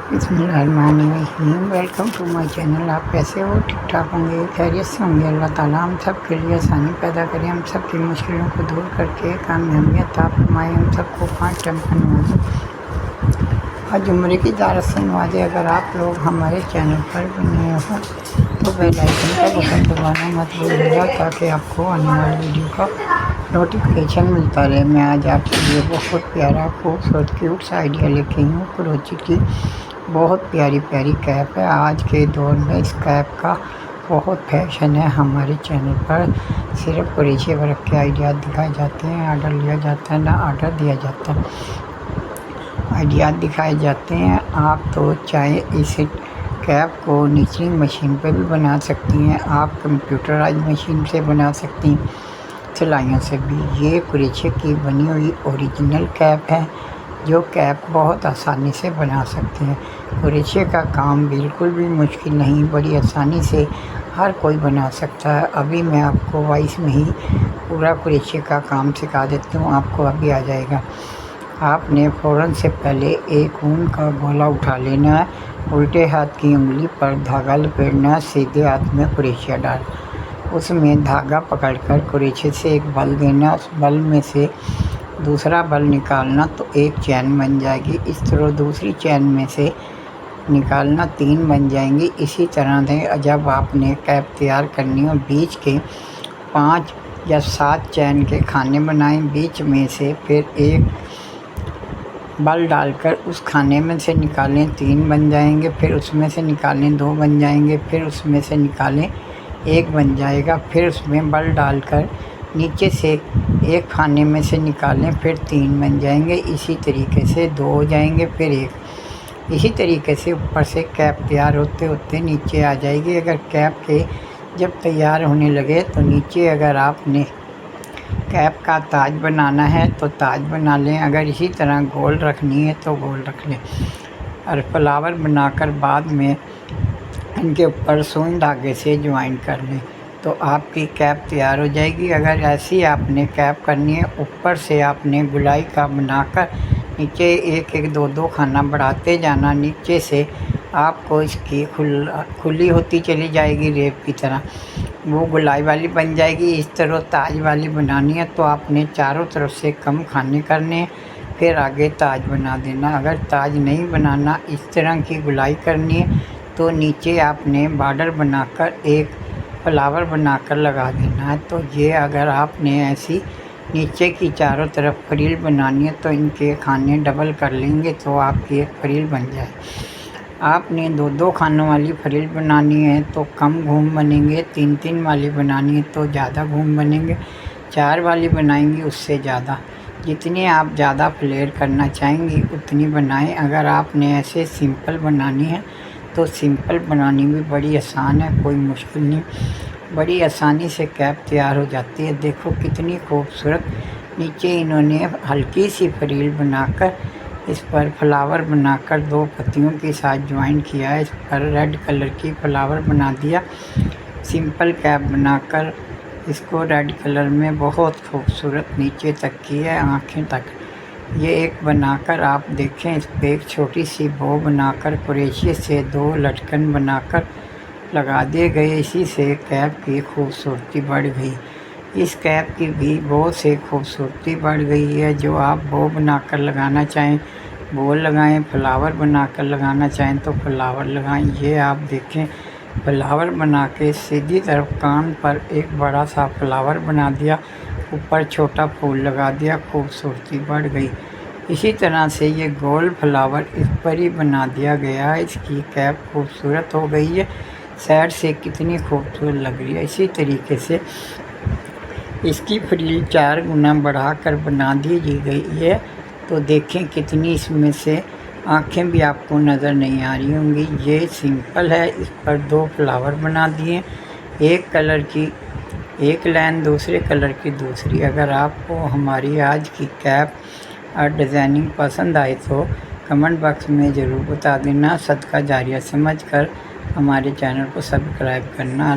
बिस्मिल्लाहिर्रहमानिर्रहीम। Welcome to my channel. आप कैसे हो? ठीक ठाक होंगे, खैरियत से होंगे। अल्लाह ताला हम सब के लिए आसानी पैदा करें, हम सब की मुश्किलों को दूर करके कामयाबियत अता फरमाए, हम सबको 5 टाइम का नमाज़ आज उम्र की दारत से नवाजे। अगर आप लोग हमारे चैनल पर बने हो तो बेल आइकन का बटन दबाना मत भूलिएगा ताकि आपको आने वाली वीडियो का नोटिफिकेशन मिलता रहे। मैं आज आपके लिए बहुत प्यारा खूबसूरत क्यूट सा आइडिया लेके आई हूँ। क्रोची की बहुत प्यारी प्यारी कैप है। आज के दौर में इस कैप का बहुत फैशन है। हमारे चैनल पर सिर्फ क्रोची वर्क के आइडिया दिखाए जाते हैं, आर्डर लिया जाता है ना ऑर्डर दिया जाता है, आइडिया दिखाए जाते हैं। आप तो चाहे इस कैप को नीचिंग मशीन पर भी बना सकती हैं, आप कंप्यूटराइज मशीन से बना सकती हैं, सिलाइयों से भी। ये क्रोची की बनी हुई ओरिजिनल कैप है जो कैप बहुत आसानी से बना सकते हैं। क्रोची का काम बिल्कुल भी मुश्किल नहीं, बड़ी आसानी से हर कोई बना सकता है। अभी मैं आपको वॉइस में ही पूरा क्रोची का काम सिखा देती हूँ, आपको अभी आ जाएगा। आपने फ़ौरन से पहले एक ऊन का गोला उठा लेना है, उल्टे हाथ की उंगली पर धागा लपेटना, सीधे हाथ में क्रोशिया डाल, उसमें धागा पकड़कर क्रोची से एक बल देना, उस बल में से दूसरा बल निकालना तो एक चैन बन जाएगी। इस तरह दूसरी चैन में से निकालना 3 बन जाएंगी। इसी तरह से जब आपने कैप तैयार करनी हो, बीच के 5 या 7 चैन के खाने बनाएं, बीच में से फिर एक बल डालकर उस खाने में से निकालें, 3 बन जाएंगे। फिर उसमें से निकालें, 2 बन जाएंगे। फिर उसमें से निकालें, 1 बन जाएगा। फिर उसमें बल डालकर नीचे से एक खाने में से निकालें, फिर 3 बन जाएंगे। इसी तरीके से 2 हो जाएंगे, फिर 1। इसी तरीके से ऊपर से कैप तैयार होते होते नीचे आ जाएगी। अगर कैप के जब तैयार होने लगे तो नीचे अगर आपने कैप का ताज बनाना है तो ताज बना लें, अगर इसी तरह गोल रखनी है तो गोल रख लें और फ्लावर बनाकर बाद में इनके ऊपर सुई धागे से ज्वाइन कर लें तो आपकी कैप तैयार हो जाएगी। अगर ऐसी आपने कैप करनी है, ऊपर से आपने गुलाई का बनाकर नीचे एक एक 2 खाना बढ़ाते जाना, नीचे से आपको इसकी खुली होती चली जाएगी रेप की तरह, वो गुलाई वाली बन जाएगी। इस तरह ताज वाली बनानी है तो आपने चारों तरफ से कम खाने करने हैं, फिर आगे ताज बना देना। अगर ताज नहीं बनाना, इस तरह की गुलाई करनी है तो नीचे आपने बॉर्डर बनाकर एक फ्लावर बनाकर लगा देना है। तो ये अगर आपने ऐसी नीचे की चारों तरफ फ्रिल बनानी है तो इनके खाने डबल कर लेंगे तो आपकी एक फ्रिल बन जाए। आपने 2 खानों वाली फ्रिल बनानी है तो कम घूम बनेंगे, 3 वाली बनानी है तो ज़्यादा घूम बनेंगे, 4 वाली बनाएंगी उससे ज़्यादा। जितनी आप ज़्यादा फ्लेयर करना चाहेंगी उतनी बनाएं। अगर आपने ऐसे सिंपल बनानी है तो सिंपल बनानी भी बड़ी आसान है, कोई मुश्किल नहीं, बड़ी आसानी से कैप तैयार हो जाती है। देखो कितनी खूबसूरत नीचे इन्होंने हल्की सी फ्रिल बनाकर इस पर फ्लावर बनाकर 2 पत्तियों के साथ ज्वाइन किया है। इस पर रेड कलर की फ्लावर बना दिया। सिंपल कैप बनाकर इसको रेड कलर में बहुत खूबसूरत नीचे तक की है, आँखें तक। ये एक बनाकर आप देखें, इस पर एक छोटी सी बो बनाकर क्रोशिया से 2 लटकन बनाकर लगा दिए गए। इसी से कैप की खूबसूरती बढ़ गई। इस कैप की भी बो से खूबसूरती बढ़ गई है। जो आप बो बनाकर लगाना चाहें बो लगाएं, फ्लावर बनाकर लगाना चाहें तो फ्लावर लगाएं। ये आप देखें, फ्लावर बना के सीधी तरफ कान पर एक बड़ा सा फ्लावर बना दिया, ऊपर छोटा फूल लगा दिया, खूबसूरती बढ़ गई। इसी तरह से ये गोल फ्लावर इस पर ही बना दिया गया है। इसकी कैप खूबसूरत हो गई है, साइड से कितनी खूबसूरत लग रही है। इसी तरीके से इसकी फ्रिल 4 गुना बढ़ाकर बना दी गई है तो देखें कितनी इसमें से आँखें भी आपको नज़र नहीं आ रही होंगी। ये सिंपल है, इस पर 2 फ्लावर बना दिए, एक कलर की एक लाइन, दूसरे कलर की दूसरी। अगर आपको हमारी आज की कैप और डिज़ाइनिंग पसंद आए तो कमेंट बॉक्स में ज़रूर बता देना। सदका जारिया समझकर हमारे चैनल को सब्सक्राइब करना।